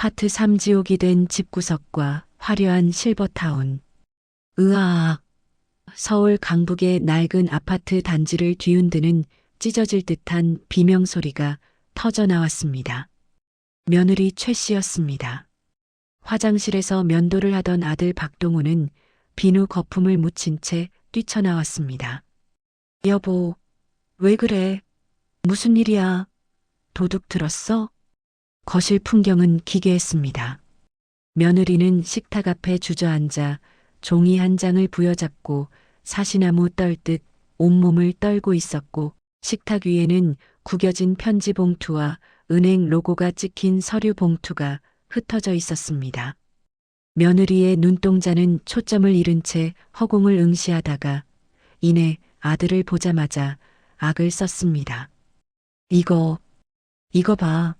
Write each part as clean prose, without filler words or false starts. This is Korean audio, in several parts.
아파트 3지옥이 된 집구석과 화려한 실버타운. 으아악. 서울 강북의 낡은 아파트 단지를 뒤흔드는 찢어질 듯한 비명소리가 터져 나왔습니다. 며느리 최 씨였습니다. 화장실에서 면도를 하던 아들 박동우는 비누 거품을 묻힌 채 뛰쳐나왔습니다. 여보, 왜 그래? 무슨 일이야? 도둑 들었어? 거실 풍경은 기괴했습니다. 며느리는 식탁 앞에 주저앉아 종이 한 장을 부여잡고 사시나무 떨듯 온몸을 떨고 있었고, 식탁 위에는 구겨진 편지 봉투와 은행 로고가 찍힌 서류 봉투가 흩어져 있었습니다. 며느리의 눈동자는 초점을 잃은 채 허공을 응시하다가 이내 아들을 보자마자 악을 썼습니다. 이거 봐.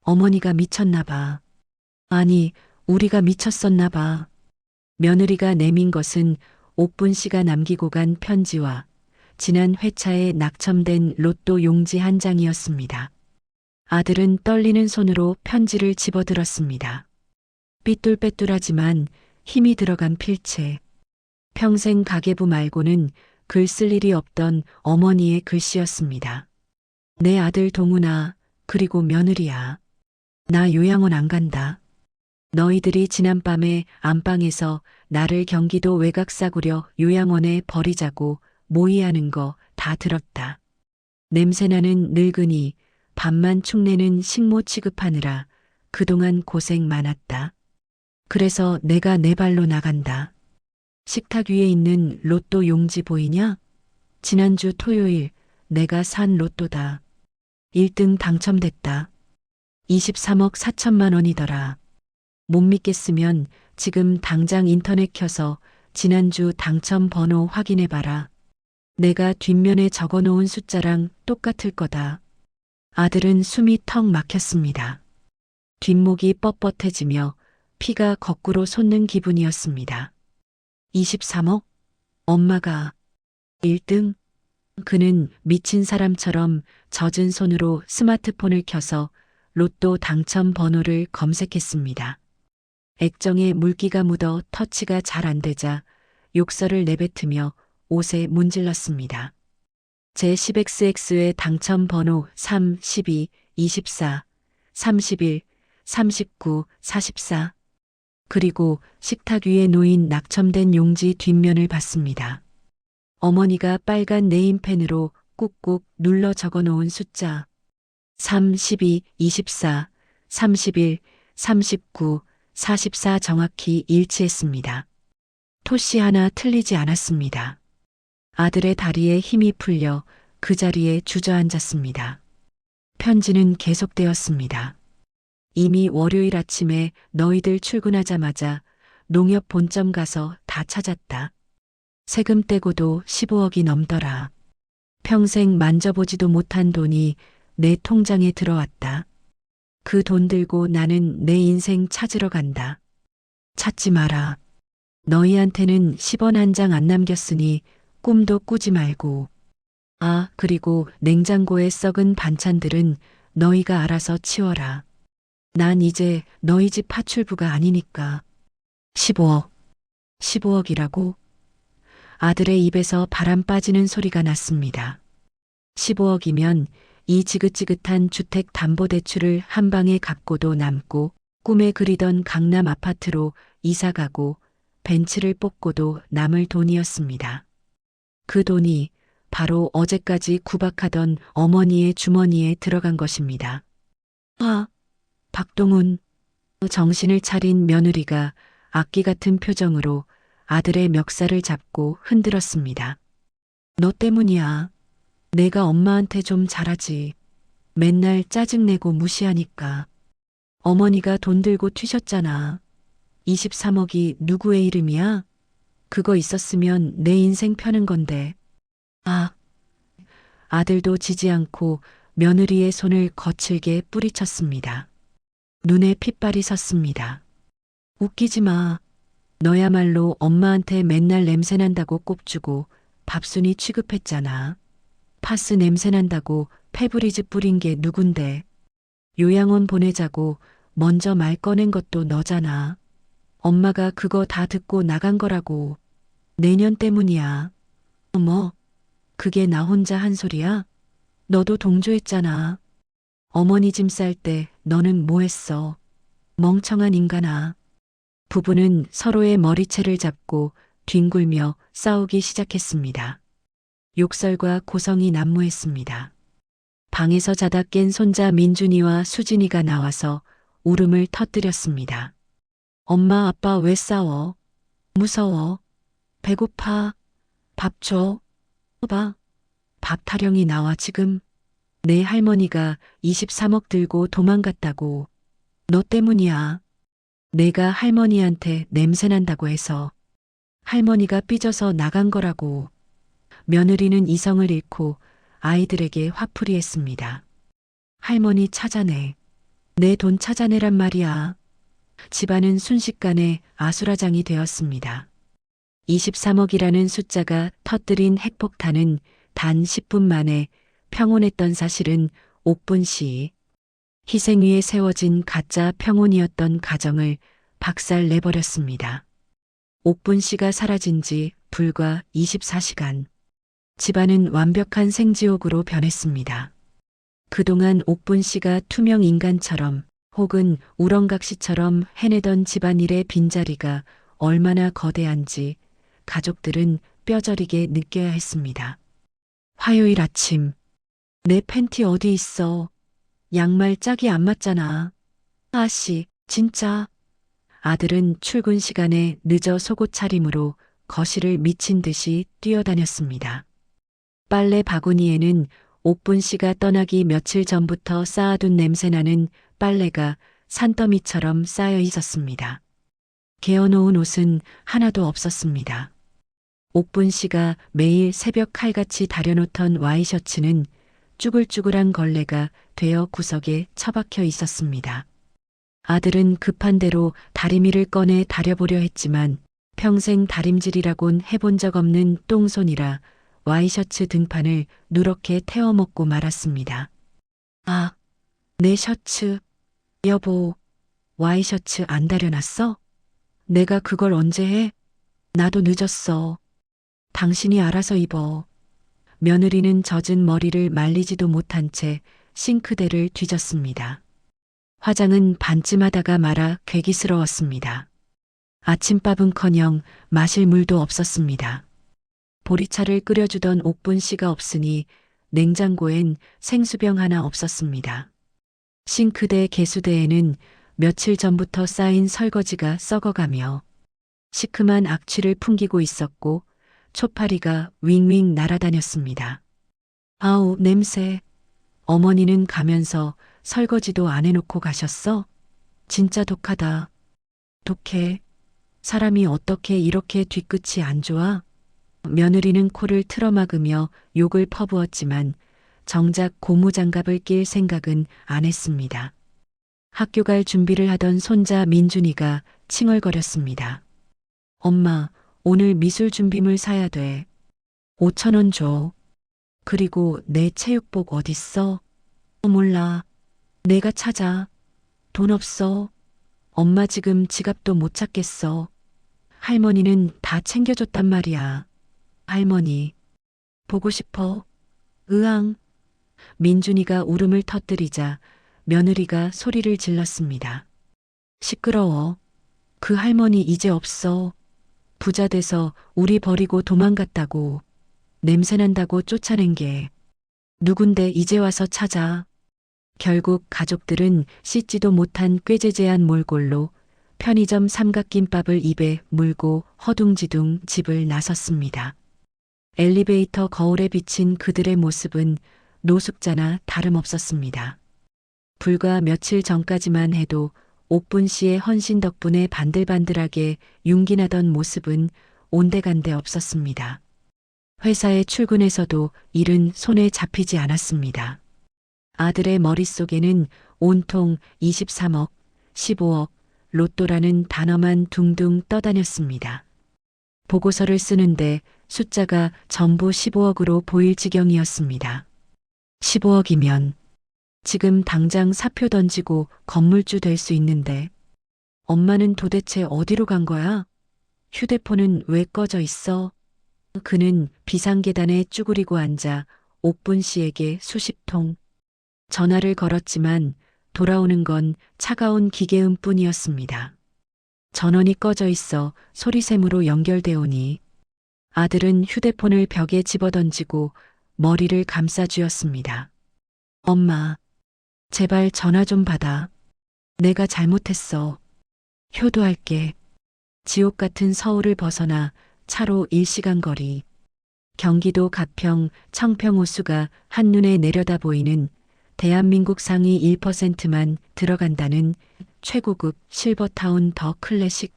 어머니가 미쳤나 봐. 아니, 우리가 미쳤었나 봐. 며느리가 내민 것은 옥분 씨가 남기고 간 편지와 지난 회차에 낙첨된 로또 용지 한 장이었습니다. 아들은 떨리는 손으로 편지를 집어들었습니다. 삐뚤빼뚤하지만 힘이 들어간 필체. 평생 가계부 말고는 글 쓸 일이 없던 어머니의 글씨였습니다. 내 아들 동훈아, 그리고 며느리야. 나 요양원 안 간다. 너희들이 지난밤에 안방에서 나를 경기도 외곽 싸구려 요양원에 버리자고 모의하는 거 다 들었다. 냄새나는 늙은이, 밥만 축내는 식모 취급하느라 그동안 고생 많았다. 그래서 내가 내 발로 나간다. 식탁 위에 있는 로또 용지 보이냐? 지난주 토요일 내가 산 로또다. 1등 당첨됐다. 23억 4천만 원이더라. 못 믿겠으면 지금 당장 인터넷 켜서 지난주 당첨 번호 확인해봐라. 내가 뒷면에 적어놓은 숫자랑 똑같을 거다. 아들은 숨이 턱 막혔습니다. 뒷목이 뻣뻣해지며 피가 거꾸로 솟는 기분이었습니다. 23억? 엄마가 1등? 그는 미친 사람처럼 젖은 손으로 스마트폰을 켜서 로또 당첨 번호를 검색했습니다. 액정에 물기가 묻어 터치가 잘 안 되자 욕설을 내뱉으며 옷에 문질렀습니다. 제10XX의 당첨 번호 3, 12, 24, 31, 39, 44. 그리고 식탁 위에 놓인 낙첨된 용지 뒷면을 봤습니다. 어머니가 빨간 네임펜으로 꾹꾹 눌러 적어놓은 숫자 3, 12, 24, 31, 39, 44 정확히 일치했습니다. 토씨 하나 틀리지 않았습니다. 아들의 다리에 힘이 풀려 그 자리에 주저앉았습니다. 편지는 계속되었습니다. 이미 월요일 아침에 너희들 출근하자마자 농협 본점 가서 다 찾았다. 세금 떼고도 15억이 넘더라. 평생 만져보지도 못한 돈이 내 통장에 들어왔다. 그 돈 들고 나는 내 인생 찾으러 간다. 찾지 마라. 너희한테는 10원 한 장 안 남겼으니 꿈도 꾸지 말고. 아, 그리고 냉장고에 썩은 반찬들은 너희가 알아서 치워라. 난 이제 너희 집 파출부가 아니니까. 15억. 15억이라고? 아들의 입에서 바람 빠지는 소리가 났습니다. 15억이면 이 지긋지긋한 주택담보대출을 한 방에 갚고도 남고, 꿈에 그리던 강남 아파트로 이사가고 벤츠를 뽑고도 남을 돈이었습니다. 그 돈이 바로 어제까지 구박하던 어머니의 주머니에 들어간 것입니다. 아, 박동훈. 정신을 차린 며느리가 악기 같은 표정으로 아들의 멱살을 잡고 흔들었습니다. 너 때문이야. 내가 엄마한테 좀 잘하지. 맨날 짜증내고 무시하니까. 어머니가 돈 들고 튀셨잖아. 23억이 누구의 이름이야? 그거 있었으면 내 인생 펴는 건데. 아, 아들도 지지 않고 며느리의 손을 거칠게 뿌리쳤습니다. 눈에 핏발이 섰습니다. 웃기지 마. 너야말로 엄마한테 맨날 냄새난다고 꼽주고 밥순이 취급했잖아. 파스 냄새난다고 페브리즈 뿌린 게 누군데. 요양원 보내자고 먼저 말 꺼낸 것도 너잖아. 엄마가 그거 다 듣고 나간 거라고. 내년 때문이야. 어머, 그게 나 혼자 한 소리야? 너도 동조했잖아. 어머니 짐 쌀 때 너는 뭐 했어? 멍청한 인간아. 부부는 서로의 머리채를 잡고 뒹굴며 싸우기 시작했습니다. 욕설과 고성이 난무했습니다. 방에서 자다 깬 손자 민준이와 수진이가 나와서 울음을 터뜨렸습니다. 엄마, 아빠 왜 싸워? 무서워. 배고파. 밥 줘. 봐. 밥 타령이 나와 지금. 내 할머니가 23억 들고 도망갔다고. 너 때문이야. 내가 할머니한테 냄새난다고 해서. 할머니가 삐져서 나간 거라고. 며느리는 이성을 잃고 아이들에게 화풀이했습니다. 할머니 찾아내. 내 돈 찾아내란 말이야. 집안은 순식간에 아수라장이 되었습니다. 23억이라는 숫자가 터뜨린 핵폭탄은 단 10분 만에 평온했던 사실은 옥분 씨. 희생 위에 세워진 가짜 평온이었던 가정을 박살내버렸습니다. 옥분 씨가 사라진 지 불과 24시간. 집안은 완벽한 생지옥으로 변했습니다. 그동안 옥분 씨가 투명 인간처럼 혹은 우렁각시처럼 해내던 집안일의 빈자리가 얼마나 거대한지 가족들은 뼈저리게 느껴야 했습니다. 화요일 아침, 내 팬티 어디 있어? 양말 짝이 안 맞잖아. 아씨, 진짜. 아들은 출근 시간에 늦어 속옷 차림으로 거실을 미친 듯이 뛰어다녔습니다. 빨래 바구니에는 옥분 씨가 떠나기 며칠 전부터 쌓아둔 냄새나는 빨래가 산더미처럼 쌓여 있었습니다. 개어놓은 옷은 하나도 없었습니다. 옥분 씨가 매일 새벽 칼같이 다려놓던 와이셔츠는 쭈글쭈글한 걸레가 되어 구석에 처박혀 있었습니다. 아들은 급한 대로 다리미를 꺼내 다려보려 했지만 평생 다림질이라곤 해본 적 없는 똥손이라 와이셔츠 등판을 누렇게 태워먹고 말았습니다. 아, 내 셔츠. 여보, 와이셔츠 안 다려놨어? 내가 그걸 언제 해? 나도 늦었어. 당신이 알아서 입어. 며느리는 젖은 머리를 말리지도 못한 채 싱크대를 뒤졌습니다. 화장은 반쯤하다가 말아 괴기스러웠습니다. 아침밥은커녕 마실 물도 없었습니다. 보리차를 끓여주던 옥분 씨가 없으니 냉장고엔 생수병 하나 없었습니다. 싱크대 개수대에는 며칠 전부터 쌓인 설거지가 썩어가며 시큼한 악취를 풍기고 있었고 초파리가 윙윙 날아다녔습니다. 아우, 냄새. 어머니는 가면서 설거지도 안 해놓고 가셨어? 진짜 독하다. 독해. 사람이 어떻게 이렇게 뒤끝이 안 좋아? 며느리는 코를 틀어막으며 욕을 퍼부었지만 정작 고무장갑을 낄 생각은 안 했습니다. 학교 갈 준비를 하던 손자 민준이가 칭얼거렸습니다. 엄마, 오늘 미술 준비물 사야 돼. 5,000원 줘. 그리고 내 체육복 어딨어? 몰라. 내가 찾아. 돈 없어. 엄마 지금 지갑도 못 찾겠어. 할머니는 다 챙겨줬단 말이야. 할머니. 보고 싶어. 으앙. 민준이가 울음을 터뜨리자 며느리가 소리를 질렀습니다. 시끄러워. 그 할머니 이제 없어. 부자 돼서 우리 버리고 도망갔다고. 냄새난다고 쫓아낸 게. 누군데 이제 와서 찾아. 결국 가족들은 씻지도 못한 꾀재재한 몰골로 편의점 삼각김밥을 입에 물고 허둥지둥 집을 나섰습니다. 엘리베이터 거울에 비친 그들의 모습은 노숙자나 다름없었습니다. 불과 며칠 전까지만 해도 옥분 씨의 헌신 덕분에 반들반들하게 윤기나던 모습은 온데간데 없었습니다. 회사에 출근해서도 일은 손에 잡히지 않았습니다. 아들의 머릿속에는 온통 23억, 15억, 로또라는 단어만 둥둥 떠다녔습니다. 보고서를 쓰는데 숫자가 전부 15억으로 보일 지경이었습니다. 15억이면 지금 당장 사표 던지고 건물주 될 수 있는데. 엄마는 도대체 어디로 간 거야? 휴대폰은 왜 꺼져 있어? 그는 비상계단에 쭈그리고 앉아 옥분 씨에게 수십 통 전화를 걸었지만 돌아오는 건 차가운 기계음 뿐이었습니다. 전원이 꺼져 있어 소리샘으로 연결되어 오니 아들은 휴대폰을 벽에 집어던지고 머리를 감싸쥐었습니다. 엄마, 제발 전화 좀 받아. 내가 잘못했어. 효도할게. 지옥 같은 서울을 벗어나 차로 1시간 거리. 경기도 가평 청평호수가 한눈에 내려다 보이는 대한민국 상위 1%만 들어간다는 최고급 실버타운 더 클래식.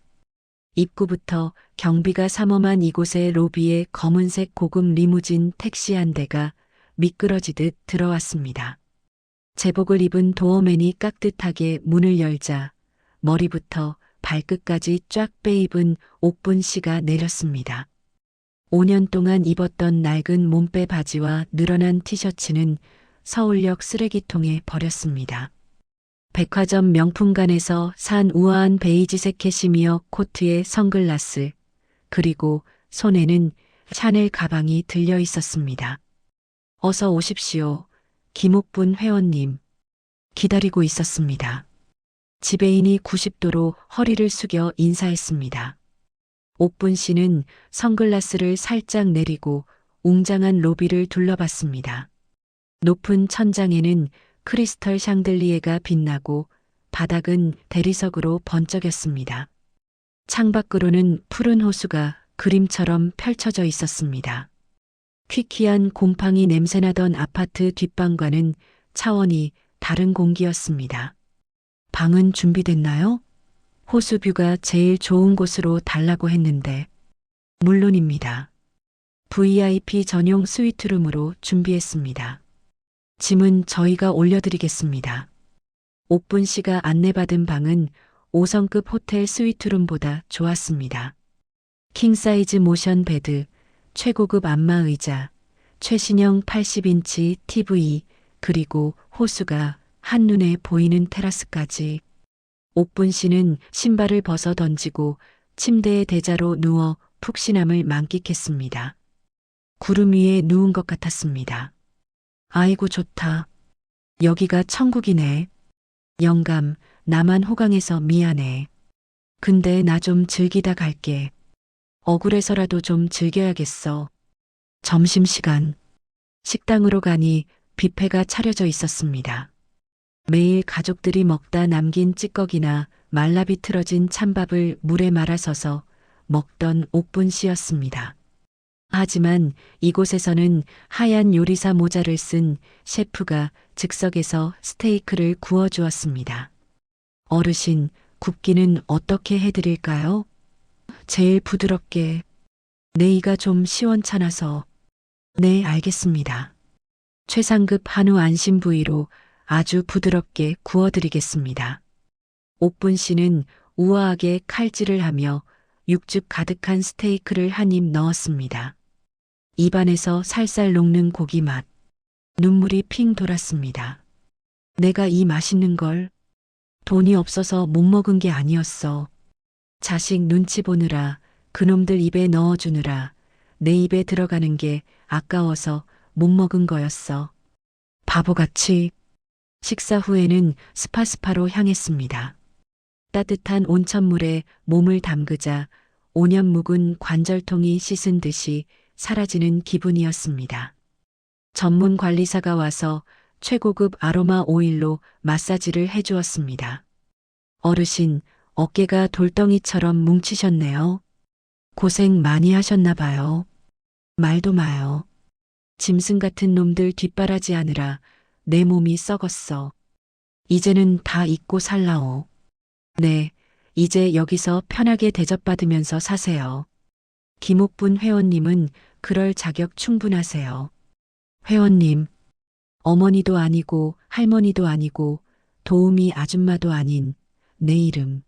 입구부터 경비가 삼엄한 이곳의 로비에 검은색 고급 리무진 택시 한 대가 미끄러지듯 들어왔습니다. 제복을 입은 도어맨이 깍듯하게 문을 열자 머리부터 발끝까지 쫙 빼입은 옥분 씨가 내렸습니다. 5년 동안 입었던 낡은 몸빼 바지와 늘어난 티셔츠는 서울역 쓰레기통에 버렸습니다. 백화점 명품관에서 산 우아한 베이지색 캐시미어 코트에 선글라스, 그리고 손에는 샤넬 가방이 들려 있었습니다. 어서 오십시오. 김옥분 회원님. 기다리고 있었습니다. 지배인이 90도로 허리를 숙여 인사했습니다. 옥분 씨는 선글라스를 살짝 내리고 웅장한 로비를 둘러봤습니다. 높은 천장에는 크리스털 샹들리에가 빛나고 바닥은 대리석으로 번쩍였습니다. 창밖으로는 푸른 호수가 그림처럼 펼쳐져 있었습니다. 퀴퀴한 곰팡이 냄새나던 아파트 뒷방과는 차원이 다른 공기였습니다. 방은 준비됐나요? 호수뷰가 제일 좋은 곳으로 달라고 했는데. 물론입니다. VIP 전용 스위트룸으로 준비했습니다. 짐은 저희가 올려드리겠습니다. 옥분 씨가 안내받은 방은 5성급 호텔 스위트룸보다 좋았습니다. 킹사이즈 모션 베드, 최고급 안마의자, 최신형 80인치 TV, 그리고 호수가 한눈에 보이는 테라스까지. 옥분 씨는 신발을 벗어 던지고 침대의 대자로 누워 푹신함을 만끽했습니다. 구름 위에 누운 것 같았습니다. 아이고 좋다. 여기가 천국이네. 영감, 나만 호강해서 미안해. 근데 나 좀 즐기다 갈게. 억울해서라도 좀 즐겨야겠어. 점심시간. 식당으로 가니 뷔페가 차려져 있었습니다. 매일 가족들이 먹다 남긴 찌꺼기나 말라 비틀어진 찬밥을 물에 말아서서 먹던 옥분 씨였습니다. 하지만 이곳에서는 하얀 요리사 모자를 쓴 셰프가 즉석에서 스테이크를 구워주었습니다. 어르신, 굽기는 어떻게 해드릴까요? 제일 부드럽게. 내 이가 좀 시원찮아서. 네, 알겠습니다. 최상급 한우 안심 부위로 아주 부드럽게 구워드리겠습니다. 옥분 씨는 우아하게 칼질을 하며 육즙 가득한 스테이크를 한 입 넣었습니다. 입안에서 살살 녹는 고기 맛. 눈물이 핑 돌았습니다. 내가 이 맛있는 걸 돈이 없어서 못 먹은 게 아니었어. 자식 눈치 보느라, 그놈들 입에 넣어주느라 내 입에 들어가는 게 아까워서 못 먹은 거였어. 바보같이. 식사 후에는 스파스파로 향했습니다. 따뜻한 온천물에 몸을 담그자 5년 묵은 관절통이 씻은 듯이 사라지는 기분이었습니다. 전문 관리사가 와서 최고급 아로마 오일로 마사지를 해주었습니다. 어르신, 어깨가 돌덩이처럼 뭉치셨네요. 고생 많이 하셨나 봐요. 말도 마요. 짐승 같은 놈들 뒷바라지 하느라 내 몸이 썩었어. 이제는 다 잊고 살라오. 네, 이제 여기서 편하게 대접받으면서 사세요. 김옥분 회원님은 그럴 자격 충분하세요. 회원님, 어머니도 아니고 할머니도 아니고 도우미 아줌마도 아닌 내 이름.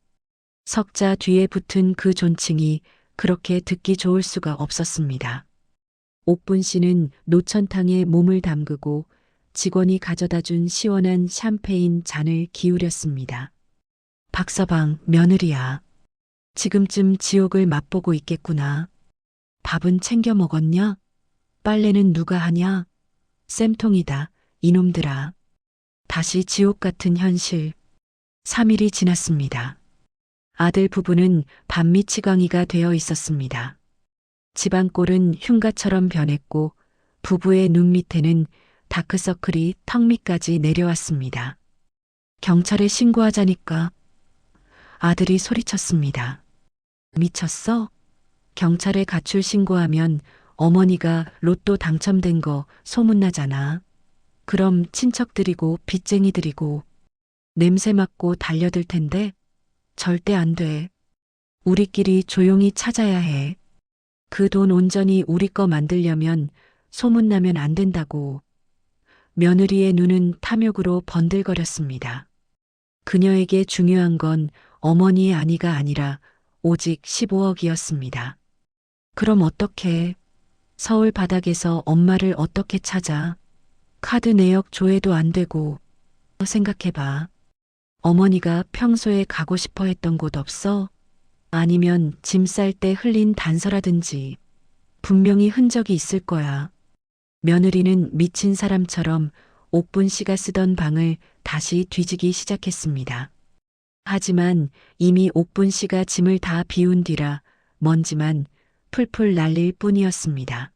석자 뒤에 붙은 그 존칭이 그렇게 듣기 좋을 수가 없었습니다. 옥분 씨는 노천탕에 몸을 담그고 직원이 가져다 준 시원한 샴페인 잔을 기울였습니다. 박서방, 며느리야. 지금쯤 지옥을 맛보고 있겠구나. 밥은 챙겨 먹었냐? 빨래는 누가 하냐? 쌤통이다, 이놈들아. 다시 지옥 같은 현실. 3일이 지났습니다. 아들 부부는 반미치광이가 되어 있었습니다. 집안 꼴은 흉가처럼 변했고 부부의 눈 밑에는 다크서클이 턱 밑까지 내려왔습니다. 경찰에 신고하자니까. 아들이 소리쳤습니다. 미쳤어? 경찰에 가출 신고하면 어머니가 로또 당첨된 거 소문나잖아. 그럼 친척들이고 빚쟁이들이고 냄새 맡고 달려들 텐데 절대 안 돼. 우리끼리 조용히 찾아야 해. 그 돈 온전히 우리 거 만들려면 소문나면 안 된다고. 며느리의 눈은 탐욕으로 번들거렸습니다. 그녀에게 중요한 건 어머니의 안위가 아니라 오직 15억이었습니다. 그럼 어떡해? 서울 바닥에서 엄마를 어떻게 찾아? 카드 내역 조회도 안 되고. 생각해봐. 어머니가 평소에 가고 싶어 했던 곳 없어? 아니면 짐 쌀 때 흘린 단서라든지. 분명히 흔적이 있을 거야. 며느리는 미친 사람처럼 옥분 씨가 쓰던 방을 다시 뒤지기 시작했습니다. 하지만 이미 옥분 씨가 짐을 다 비운 뒤라 먼지만 풀풀 날릴 뿐이었습니다.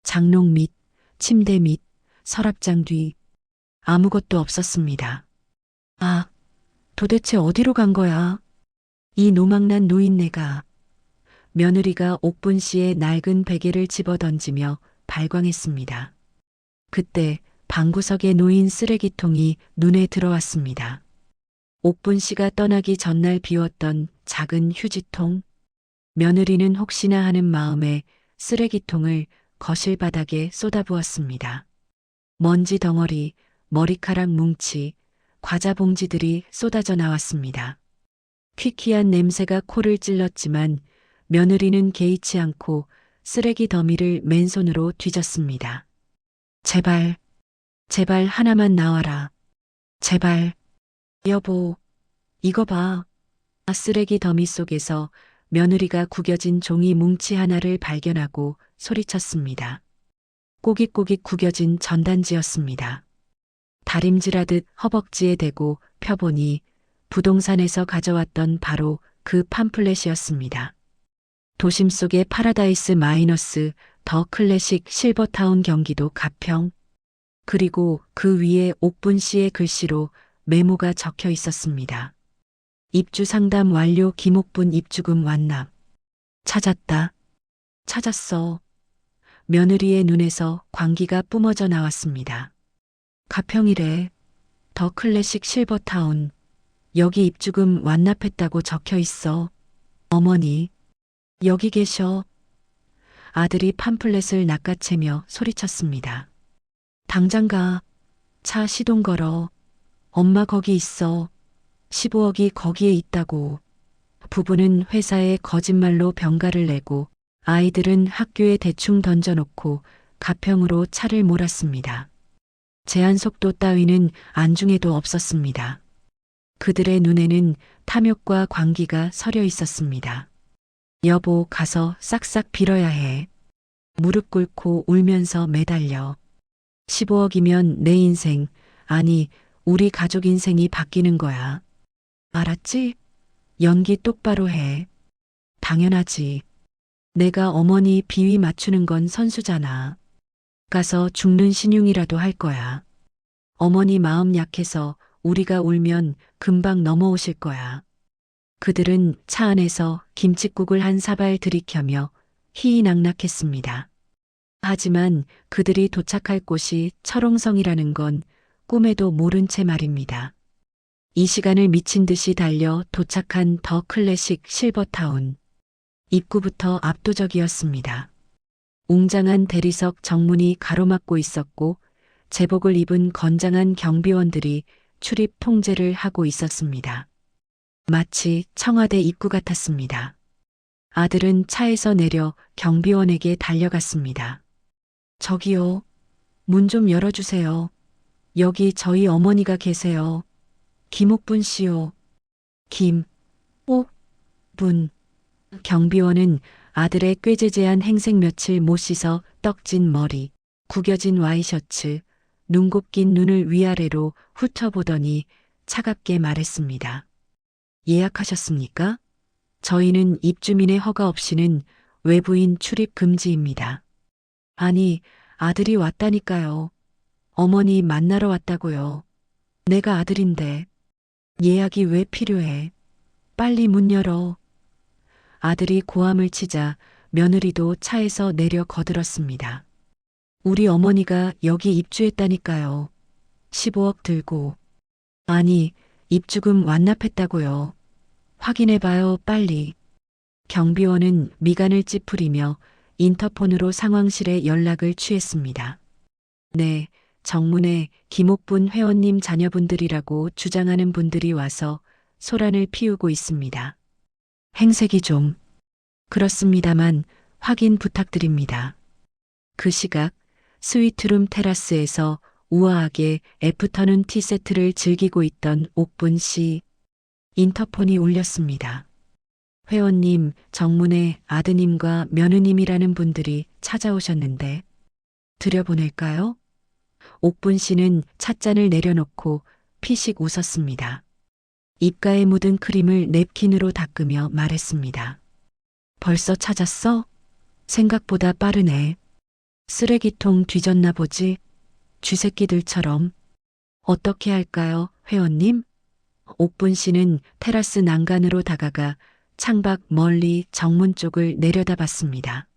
장롱 밑, 침대 밑, 서랍장 뒤 아무것도 없었습니다. 아, 도대체 어디로 간 거야? 이 노망난 노인네가. 며느리가 옥분 씨의 낡은 베개를 집어던지며 발광했습니다. 그때 방구석에 놓인 쓰레기통이 눈에 들어왔습니다. 옥분 씨가 떠나기 전날 비웠던 작은 휴지통. 며느리는 혹시나 하는 마음에 쓰레기통을 거실 바닥에 쏟아부었습니다. 먼지 덩어리, 머리카락 뭉치, 과자 봉지들이 쏟아져 나왔습니다. 퀴퀴한 냄새가 코를 찔렀지만 며느리는 개의치 않고 쓰레기 더미를 맨손으로 뒤졌습니다. 제발, 제발 하나만 나와라. 제발. 여보, 이거 봐. 쓰레기 더미 속에서 며느리가 구겨진 종이 뭉치 하나를 발견하고 소리쳤습니다. 꼬깃꼬깃 구겨진 전단지였습니다. 다림질하듯 허벅지에 대고 펴보니 부동산에서 가져왔던 바로 그 팜플렛이었습니다. 도심 속의 파라다이스 마이너스 더 클래식 실버타운 경기도 가평. 그리고 그 위에 옥분 씨의 글씨로 메모가 적혀 있었습니다. 입주 상담 완료 김옥분 입주금 완납. 찾았다. 찾았어. 며느리의 눈에서 광기가 뿜어져 나왔습니다. 가평이래. 더 클래식 실버타운. 여기 입주금 완납했다고 적혀 있어. 어머니, 여기 계셔. 아들이 팜플렛을 낚아채며 소리쳤습니다. 당장 가. 차 시동 걸어. 엄마 거기 있어. 15억이 거기에 있다고. 부부는 회사에 거짓말로 병가를 내고 아이들은 학교에 대충 던져놓고 가평으로 차를 몰았습니다. 제한 속도 따위는 안중에도 없었습니다. 그들의 눈에는 탐욕과 광기가 서려 있었습니다. 여보, 가서 싹싹 빌어야 해. 무릎 꿇고 울면서 매달려. 15억이면 내 인생, 아니 우리 가족 인생이 바뀌는 거야. 알았지? 연기 똑바로 해. 당연하지. 내가 어머니 비위 맞추는 건 선수잖아. 가서 죽는 신용이라도 할 거야. 어머니 마음 약해서 우리가 울면 금방 넘어오실 거야. 그들은 차 안에서 김칫국을 한 사발 들이켜며 희희낙낙했습니다. 하지만 그들이 도착할 곳이 철옹성이라는 건 꿈에도 모른 채 말입니다. 이 시간을 미친 듯이 달려 도착한 더 클래식 실버타운. 입구부터 압도적이었습니다. 웅장한 대리석 정문이 가로막고 있었고 제복을 입은 건장한 경비원들이 출입 통제를 하고 있었습니다. 마치 청와대 입구 같았습니다. 아들은 차에서 내려 경비원에게 달려갔습니다. 저기요, 문 좀 열어주세요. 여기 저희 어머니가 계세요. 김옥분 씨요. 김옥분. 경비원은 아들의 꾀죄죄한 행색 며칠 못 씻어 떡진 머리, 구겨진 와이셔츠, 눈곱 낀 눈을 위아래로 훑어보더니 차갑게 말했습니다. 예약하셨습니까? 저희는 입주민의 허가 없이는 외부인 출입 금지입니다. 아니, 아들이 왔다니까요. 어머니 만나러 왔다고요. 내가 아들인데 예약이 왜 필요해? 빨리 문 열어. 아들이 고함을 치자 며느리도 차에서 내려 거들었습니다. 우리 어머니가 여기 입주했다니까요. 15억 들고. 아니, 입주금 완납했다고요. 확인해봐요, 빨리. 경비원은 미간을 찌푸리며 인터폰으로 상황실에 연락을 취했습니다. 네, 정문에 김옥분 회원님 자녀분들이라고 주장하는 분들이 와서 소란을 피우고 있습니다. 행색이 좀 그렇습니다만 확인 부탁드립니다. 그 시각 스위트룸 테라스에서 우아하게 애프터눈 티세트를 즐기고 있던 옥분 씨. 인터폰이 울렸습니다. 회원님, 정문에 아드님과 며느님이라는 분들이 찾아오셨는데 들여보낼까요? 옥분 씨는 찻잔을 내려놓고 피식 웃었습니다. 입가에 묻은 크림을 냅킨으로 닦으며 말했습니다. 벌써 찾았어? 생각보다 빠르네. 쓰레기통 뒤졌나 보지? 쥐새끼들처럼. 어떻게 할까요, 회원님? 옥분 씨는 테라스 난간으로 다가가 창밖 멀리 정문 쪽을 내려다봤습니다.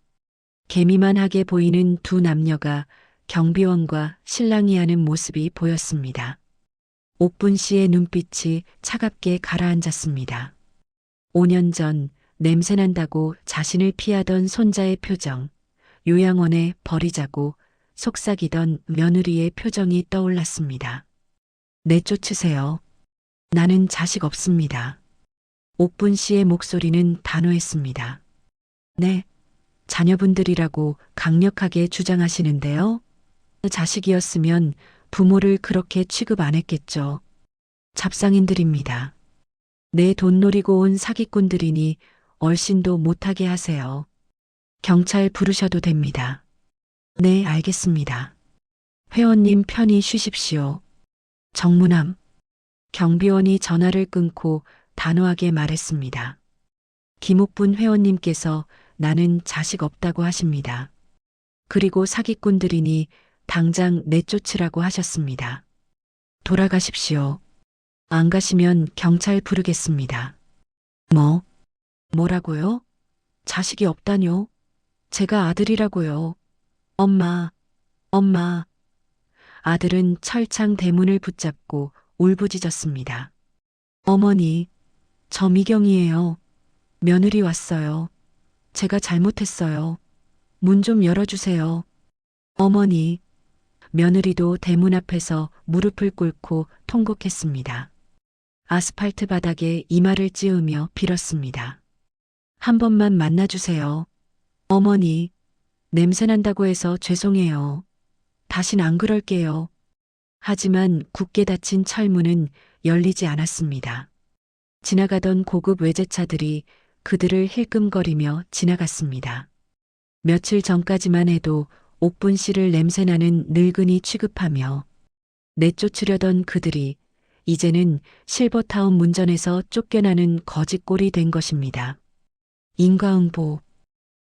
개미만하게 보이는 두 남녀가 경비원과 실랑이 하는 모습이 보였습니다. 옥분 씨의 눈빛이 차갑게 가라앉았습니다. 5년 전 냄새난다고 자신을 피하던 손자의 표정, 요양원에 버리자고 속삭이던 며느리의 표정이 떠올랐습니다. 내쫓으세요. 나는 자식 없습니다. 옥분 씨의 목소리는 단호했습니다. 네, 자녀분들이라고 강력하게 주장하시는데요. 자식이었으면 부모를 그렇게 취급 안 했겠죠. 잡상인들입니다. 내 돈 노리고 온 사기꾼들이니 얼씬도 못하게 하세요. 경찰 부르셔도 됩니다. 네, 알겠습니다. 회원님 편히 쉬십시오. 정문함. 경비원이 전화를 끊고 단호하게 말했습니다. 김옥분 회원님께서 나는 자식 없다고 하십니다. 그리고 사기꾼들이니 당장 내쫓으라고 하셨습니다. 돌아가십시오. 안 가시면 경찰 부르겠습니다. 뭐라고요? 자식이 없다뇨? 제가 아들이라고요. 엄마. 아들은 철창 대문을 붙잡고 울부짖었습니다. 어머니, 저 미경이에요. 며느리 왔어요. 제가 잘못했어요. 문 좀 열어주세요. 어머니. 며느리도 대문 앞에서 무릎을 꿇고 통곡했습니다. 아스팔트 바닥에 이마를 찌으며 빌었습니다. 한 번만 만나주세요. 어머니, 냄새난다고 해서 죄송해요. 다신 안 그럴게요. 하지만 굳게 닫힌 철문은 열리지 않았습니다. 지나가던 고급 외제차들이 그들을 힐끔거리며 지나갔습니다. 며칠 전까지만 해도 옥분 씨를 냄새나는 늙은이 취급하며 내쫓으려던 그들이 이제는 실버타운 문전에서 쫓겨나는 거짓골이 된 것입니다. 인과응보.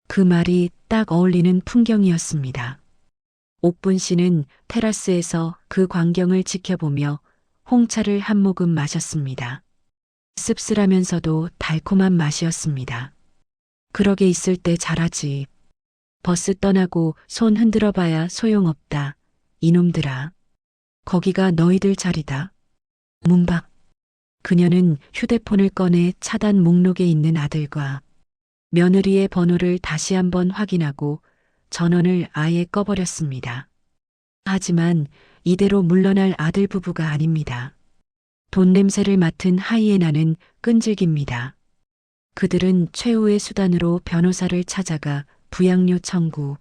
그 말이 딱 어울리는 풍경이었습니다. 옥분 씨는 테라스에서 그 광경을 지켜보며 홍차를 한 모금 마셨습니다. 씁쓸하면서도 달콤한 맛이었습니다. 그러게 있을 때 잘하지. 버스 떠나고 손 흔들어 봐야 소용없다. 이놈들아. 거기가 너희들 자리다. 문 밖. 그녀는 휴대폰을 꺼내 차단 목록에 있는 아들과 며느리의 번호를 다시 한번 확인하고 전원을 아예 꺼버렸습니다. 하지만 이대로 물러날 아들 부부가 아닙니다. 돈 냄새를 맡은 하이에나는 끈질깁니다. 그들은 최후의 수단으로 변호사를 찾아가 부양료 청구,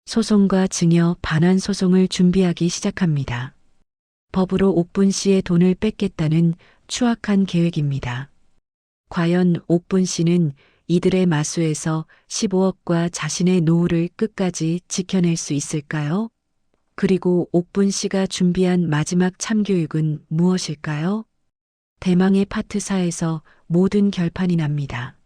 소송과 증여 반환 소송을 준비하기 시작합니다. 법으로 옥분 씨의 돈을 뺏겠다는 추악한 계획입니다. 과연 옥분 씨는 이들의 마수에서 15억과 자신의 노후를 끝까지 지켜낼 수 있을까요? 그리고 옥분 씨가 준비한 마지막 참교육은 무엇일까요? 대망의 파트 4에서 모든 결판이 납니다.